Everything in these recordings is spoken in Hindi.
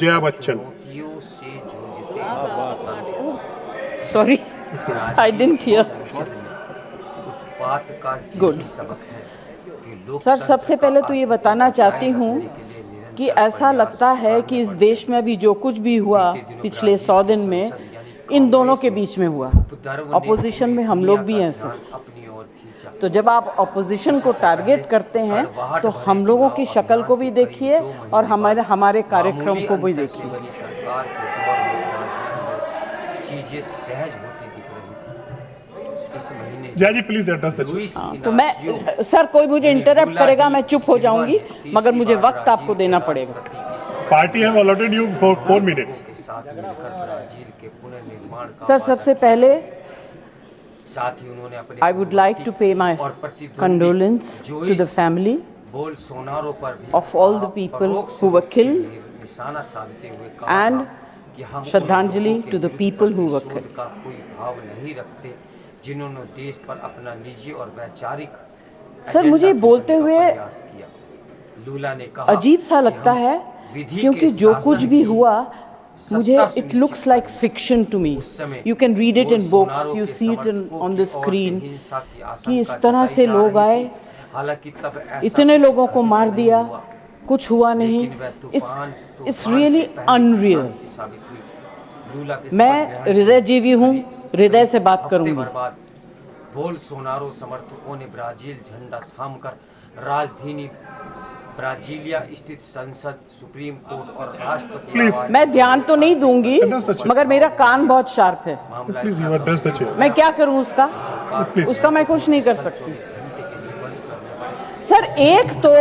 जया बच्चन। चुनौतियों से जूझते Sorry, I didn't hear. संसद में उत्पात का Good. यही सबक है कि सर, लोकतंत्र सबसे का पहले तो ये अस्तित्व बताना बचाए चाहती हूँ रखने के लिए निरंतर कि ऐसा प्रयास लगता है करने कि इस पड़ते देश में अभी जो कुछ भी हुआ बीते दिनों पिछले ब्राजील 100 की दिन में संसद यानी इन दोनों कांग्रेस के में बीच में हुआ। उपद्रव ने ऑपोजिशन पूरी में हम दुनिया लोग भी का हैं सर। ध्यान अपनी ओर खींचा। तो जब आप ऑपोजिशन को इससे टारगेट पहले करते हैं कड़वाहट तो भरे हम लोगों की चुनाव शक्ल अभियान को भी के करीब देखिए 2 महीने और हमारे बाद कार्यक्रम मामूली को भी अंतर से देखिए। बनी सरकार के दौर में ब्राजील में चीजें सहज होती दिख रही थी। इस महीने जया जी प्लीज एड्रेस द लुइस तो मैं इनासियो सर कोई मुझे यानी इंटरप्ट लूला करेगा डी मैं चुप हो सिल्वा जाऊंगी, ने मगर तीसरी मुझे बार वक्त आपको ब्राजील देना के पड़ेगा। राष्ट्रपति की शपथ party have allotted you for 4 लोगों मिनट्स। के साथ मिलकर ब्राजील के पुनर्निर्माण का सर, वादा सबसे किया। पहले साथ ही उन्होंने अपने I would like to pay my और प्रतिद्वंदी condolence to Joy's the family Bolsonaro पर भी of all the people परोक्ष who were रूप से killed निशाना साधते हुए कहा and था कि हम उन श्रद्धांजलि लोगों के to the विरुद्ध people who were प्रतिशोध killed. का कोई भाव नहीं रखते जिन्होंने देश पर अपना निजी और वैचारिक सर, एजेंडा मुझे थोपने बोलते का हुए प्रयास किया। लूला ने कहा अजीब सा कि लगता हम है विधि क्योंकि के जो कुछ शासन भी की हुआ मुझे सत्ता इट सुनिश्चित लुक्स लाइक करने फिक्शन टू मी। उस समय you can read it in books, Bolsonaro you के सी इट समर्थकों ऑन की द ओर से स्क्रीन हिंसा की कि आशंका इस तरह जताई से जा लोग रही आए, थी। हालांकि तब ऐसा इतने कुछ लोगों को घटित मार नहीं दिया, हुआ। कुछ हुआ नहीं। लेकिन वह तूफान इट्स रियली से पहले अनरियल। शांति साबित हुई। लूला के मैं शपथ ग्रहण हृदय के जीवी हूँ, करीब हृदय से बात हफ्ते करूंगी। भर बाद बोल्सोनारो समर्थकों ने ब्राजील झंडा थामकर राजधानी ब्राजीलिया स्थित संसद, सुप्रीम कोर्ट और राष्ट्रपति आवास मैं ध्यान तो नहीं दूंगी, मगर मेरा कान बहुत शार्प है। मामला please you address the chair. मैं क्या करूं उसका Please. उसका मैं कुछ नहीं कर सकती। 24 घंटे के लिए बंद करने पड़े। सर, एक तो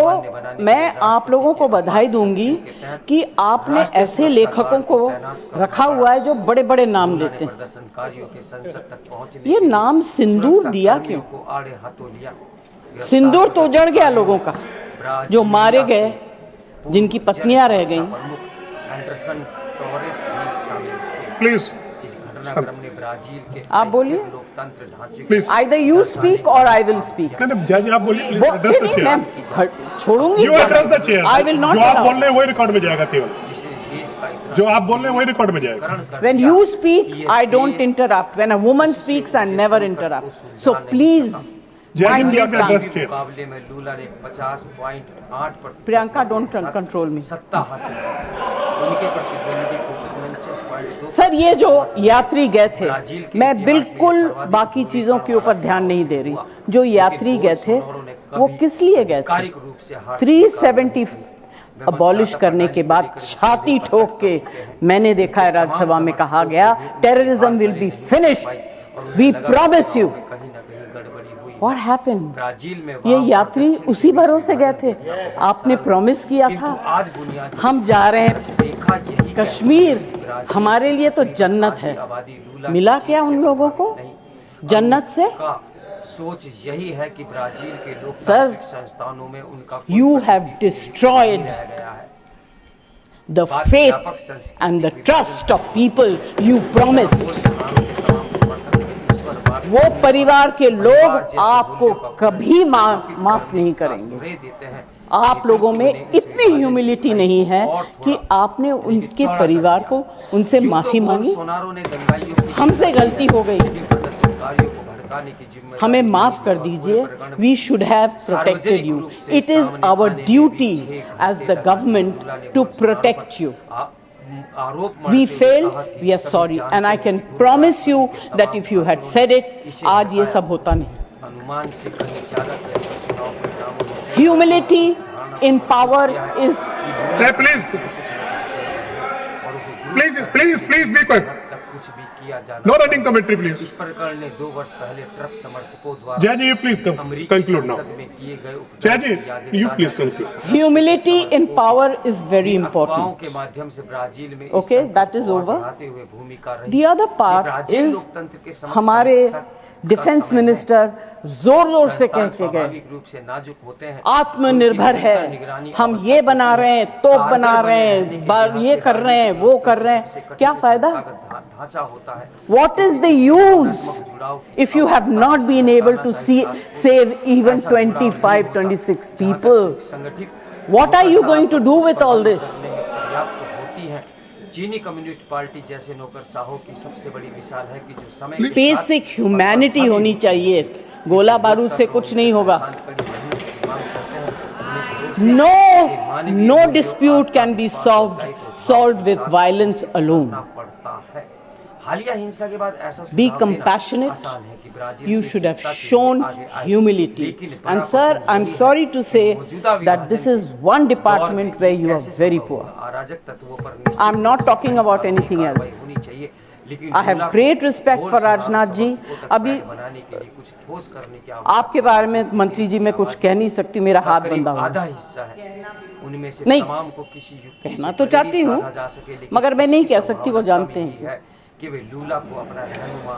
मैं आप लोगों को बधाई दूंगी कि आपने ऐसे लेखकों को रखा हुआ है जो बड़े बड़े नाम देते हैं। प्रदर्शनकारियों के संसद तक पहुंचने ये के लिए नाम सिंदूर दिया सुरक्षाकर्मियों क्यों? को आड़े हाथों लिया। सिंदूर तो उजड़ गया लोगों का, जो मारे गए, जिनकी पत्नियां रह गईं। प्रमुख एंडरसन टोरेस भी शामिल थे। प्लीज इस घटनाक्रम ने ब्राजील के आप बोलिए। अस्थिर लोकतंत्र ढांचे को प्लीज। आइदर यू स्पीक और I will speak. Madam Jaya ji आप बोलिए प्लीज वो एड्रेस द नहीं, चेयर। मैं छोड़ूंगी। You address the chair. I will not जो आप allow. बोल रहे हैं वही रिकॉर्ड में जाएगा केवल। जिसने देश का इतना जो आप बोल रहे हैं वही रिकॉर्ड में जाएगा। करण कर When दिया you कि speak, ये I don't देश interrupt. When a woman उससे speaks, I मुझे never संकट को interrupt. सुलझा So नहीं please, सका। जया जी mind please your address tongue. The chair. मुकाबले में लूला ने 50.8% प्रियंका, don't control me. सत्ता हासिल की। उनके प्रतिद्वंदी को 49.2। सर, ये जो यात्री गए थे, ब्राजील के मैं इतिहास में बिल्कुल सर्वाधिक बाकी दूरी चीजों का के ऊपर वाला ध्यान नहीं दे रही। हुआ। जो लेकिन यात्री गए थे बोल्सोनारो ने वो कभी किस लिए गए थे? आधिकारिक रूप से हार 370 स्वीकार नहीं की। अबॉलिश करने के बाद छाती ठोक के मैंने देखा है राज्यसभा में कहा गया, terrorism will be finished, we promise you. What happened? Brazil में ये यात्री उसी भरोसे गए थे, आपने प्रॉमिस किया था। आज बुनियादी हम जा रहे हैं रेखा यही कश्मीर, हमारे लिए तो जन्नत है। मिला क्या उन लोगों को जन्नत से? का सोच यही है कि ब्राजील के सर, लोकतांत्रिक संस्थानों में उनका कोई You have प्रतिनिधि destroyed नहीं रह गया है। the faith and the trust of people you promised. Bolsonaro के तमाम समर्थक ईश्वरवाद वो परिवार के लोग परिवार जैसे आपको मूल्यों का कभी स्थापित माफ करने नहीं का करेंगे। श्रेय देते हैं। आप लोगों में नेतृत्व ने इस इतनी विभाजन ह्यूमिलिटी को नहीं है और कि थोड़ा आपने उनके चौड़ा कर परिवार दिया। को उनसे यूं तो माफी मांगी। बोल्सोनारो ने दंगाइयों की हमसे गलती हो गई, लेकिन प्रदर्शनकारियों को भड़काने की जिम्मेदारी हमें माफ ली कर और दीजिए। पूरे प्रकरण वी शुड हैव प्रोटेक्टेड सार्वजनिक यू। रूप से इट इज सामने आवर आने में ड्यूटी भी 6 एज घंटे द लगा। गवर्नमेंट लूला ने टू बोल्सोनारो प्रोटेक्ट यू। पर आरोप We मारते हुए failed, कहा कि we are सभी sorry, जानते and I हैं can कि promise you पूर्व that if you had said it, इसे आज ये हटाया। सब होता नहीं। अनुमान से कहीं ज्यादा करीबी चुनाव परिणामों ने Humility in power is please और उसे please please please be quite. कुछ भी किया जाना नो रनिंग कमेंट्री प्लीज। इस प्रकरण ने 2 वर्ष पहले ट्रम्प समर्थकों द्वारा जया जी प्लीज अमेरिकी कंक्लूड नाउ। संसद में किए गए जया उपद्रव की यादें जी यू ताज़ा प्लीज की। Conclude. humility in power is very अफवाहों important. के माध्यम से ब्राजील में इस Okay, संकट that is को और over. बढ़ाते हुए भूमिका रही। The other ये part ब्राजील is लोकतंत्र के समक्ष हमारे समीक्षा का डिफेंस समय है। मिनिस्टर जोर जोर से संस्थान कह के गए, स्वाभाविक रूप से नाजुक होते हैं। आत्मनिर्भर उनकी है, निरंतर निगरानी हम आवश्यक ये बना होती रहे है। हैं, तोप कारगर बना बने रहे रहने के हैं, लिहाज ये से कर रहे हैं, वो कर रहे सबसे हैं, कठिन क्या फायदा? संस्थागत ढांचा होता है। What is the use if you have not been able to save even 25, 26 people? What are you going to do with all this? पर्याप्त होती है चीनी कम्युनिस्ट पार्टी जैसे नौकरशाहों की सबसे बड़ी मिसाल है कि जो समय के साथ बेसिक ह्यूमैनिटी होनी चाहिए, गोला बारूद से कुछ नहीं होगा। No dispute can be solved with violence alone. हालिया हिंसा के बाद ऐसा Be सुझाव देना compassionate. आसान है कि ब्राजील You की should have जनता के लिए shown आगे आए। humility. लेकिन बड़ा And sir, प्रश्न I'm यही है sorry to कि say मौजूदा that this विभाजन is के one दौर department में where you are कैसे very संभव poor. होगा? अराजक तत्वों पर निश्चित I'm not रूप से talking about कानूनी anything कार्रवाई else. होनी चाहिए, लेकिन I have लूला को great respect बोल for सुनार राजनाथ जी। समर्थकों तक अभी पैठ बनाने के लिए कुछ ठोस करने की आपके आवश्यकता बारे है। में मंत्री जी मैं कुछ कह नहीं सकती, मेरा हाथ करीब बंधा हुआ आधा है। हिस्सा है, उनमें से नहीं, तमाम को किसी युक्ति कहना से तो भले ही चाहती हूँ, साधा जा सके, लेकिन मगर मैं नहीं इसकी कह सकती, वो संभावना जानते कम हैं। ही है कि वे लूला को अपना रहनुमा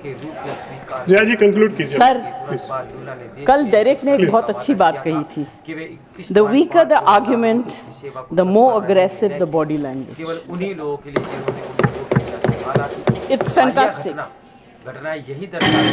के रूप में स्वीकार जया जी कंक्लूड कीजिए। सर, तुरंत बाद लूला ने देश कल के डेरेक ने एक हित बहुत का अच्छी वादा बात किया कही था थी, कि वे 21.5 The weaker the crore argument, नागरिकों की सेवा को the more तत्पर aggressive रहेंगे, the body language. केवल उन्हीं लोगों के लिए जिन्होंने उन्हें वोट दिया था। हालांकि It's हालिया fantastic. घटनाएं यही दर्शाती